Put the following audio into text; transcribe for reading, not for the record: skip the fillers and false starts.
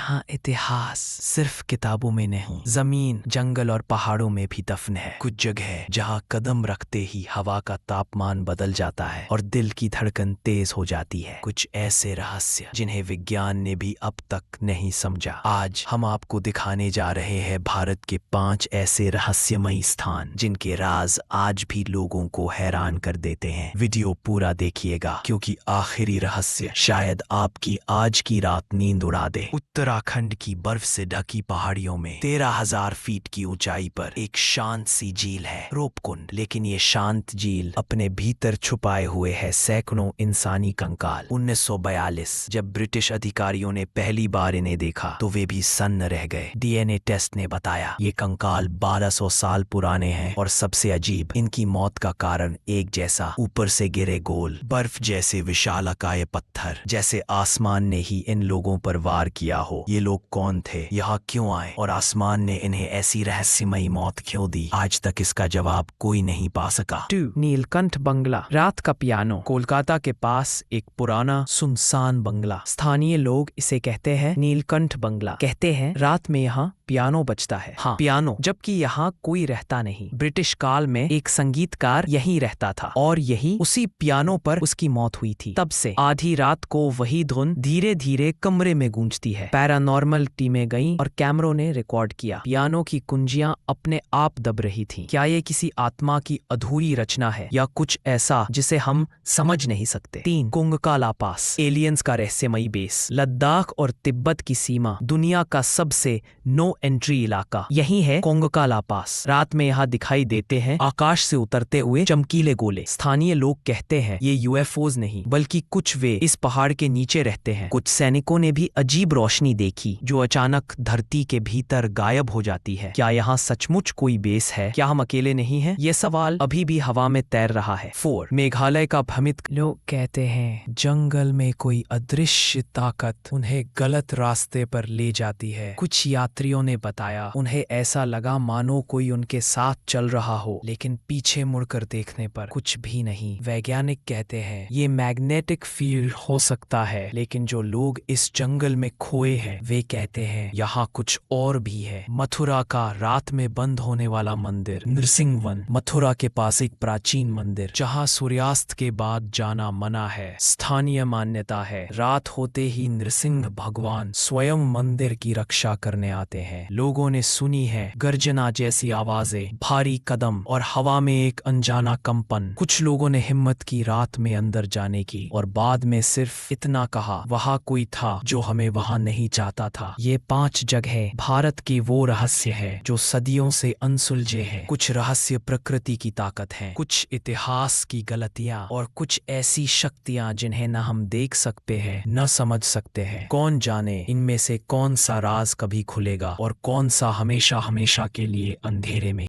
यहाँ इतिहास सिर्फ किताबों में नहीं, जमीन, जंगल और पहाड़ों में भी दफन है। कुछ जगह जहाँ कदम रखते ही हवा का तापमान बदल जाता है और दिल की धड़कन तेज हो जाती है। कुछ ऐसे रहस्य जिन्हें विज्ञान ने भी अब तक नहीं समझा। आज हम आपको दिखाने जा रहे हैं भारत के 5 ऐसे रहस्यमयी स्थान जिनके राज आज भी लोगों को हैरान कर देते हैं। वीडियो पूरा देखिएगा क्योंकि आखिरी रहस्य शायद आपकी आज की रात नींद उड़ा दे। उत्तराखंड की बर्फ से ढकी पहाड़ियों में 13,000 फीट की ऊंचाई पर एक शांत सी झील है, रूपकुंड। लेकिन ये शांत झील अपने भीतर छुपाए हुए है सैकड़ों इंसानी कंकाल। 1942 जब ब्रिटिश अधिकारियों ने पहली बार इन्हें देखा तो वे भी सन्न रह गए। डीएनए टेस्ट ने बताया ये कंकाल 1200 साल पुराने हैं और सबसे अजीब, इनकी मौत का कारण एक जैसा, ऊपर से गिरे गोल बर्फ जैसे विशालाकाय पत्थर, जैसे आसमान ने ही इन लोगों पर वार किया हो। ये लोग कौन थे, यहाँ क्यों आए और आसमान ने इन्हें ऐसी रहस्यमयी मौत क्यों दी? आज तक इसका जवाब कोई नहीं पा सका। 2. नीलकंठ बंगला। रात का पियानो। कोलकाता के पास एक पुराना सुनसान बंगला। स्थानीय लोग इसे कहते हैं नीलकंठ बंगला। कहते हैं रात में यहाँ पियानो बजता है। हाँ, पियानो, जबकि यहाँ कोई रहता नहीं। ब्रिटिश काल में एक संगीतकार यहीं रहता था और यही उसी पियानो पर उसकी मौत हुई थी। तब से आधी रात को वही धुन धीरे धीरे कमरे में गूंजती है। पैरानॉर्मल टीमें गईं और कैमरों ने रिकॉर्ड किया। पियानो की कुंजियां अपने आप दब रही थीं। क्या ये किसी आत्मा की अधूरी रचना है या कुछ ऐसा जिसे हम समझ नहीं सकते? 3. कुंगकाला पास। एलियंस का रहस्यमयी बेस। लद्दाख और तिब्बत की सीमा, दुनिया का सबसे नो एंट्री इलाका यही है कोंगकाला पास। रात में यहाँ दिखाई देते हैं आकाश से उतरते हुए चमकीले गोले। स्थानीय लोग कहते हैं ये यूएफओज नहीं बल्कि कुछ वे इस पहाड़ के नीचे रहते हैं। कुछ सैनिकों ने भी अजीब रोशनी देखी जो अचानक धरती के भीतर गायब हो जाती है। क्या यहाँ सचमुच कोई बेस है? क्या हम अकेले नहीं हैं? ये सवाल अभी भी हवा में तैर रहा है। 4. मेघालय का भ्रमित। लोग कहते हैं जंगल में कोई अदृश्य ताकत उन्हें गलत रास्ते पर ले जाती है। कुछ यात्रियों ने बताया उन्हें ऐसा लगा मानो कोई उनके साथ चल रहा हो, लेकिन पीछे मुड़कर देखने पर कुछ भी नहीं। वैज्ञानिक कहते हैं ये मैग्नेटिक फील्ड हो सकता है, लेकिन जो लोग इस जंगल में खोए हैं वे कहते हैं यहाँ कुछ और भी है। मथुरा का रात में बंद होने वाला मंदिर नृसिंह वन। मथुरा के पास एक प्राचीन मंदिर जहाँ सूर्यास्त के बाद जाना मना है। स्थानीय मान्यता है रात होते ही नृसिंह भगवान स्वयं मंदिर की रक्षा करने आते हैं। लोगों ने सुनी है गर्जना जैसी आवाजें, भारी कदम और हवा में एक अनजाना कंपन। कुछ लोगों ने हिम्मत की रात में अंदर जाने की और बाद में सिर्फ इतना कहा वहाँ कोई था जो हमें वहाँ नहीं चाहता था। ये 5 जगह भारत के वो रहस्य है जो सदियों से अनसुलझे हैं। कुछ रहस्य प्रकृति की ताकत है, कुछ इतिहास की गलतियाँ और कुछ ऐसी शक्तियाँ जिन्हें न हम देख सकते हैं न समझ सकते हैं। कौन जाने इनमें से कौन सा राज कभी खुलेगा और कौन सा हमेशा हमेशा के लिए अंधेरे में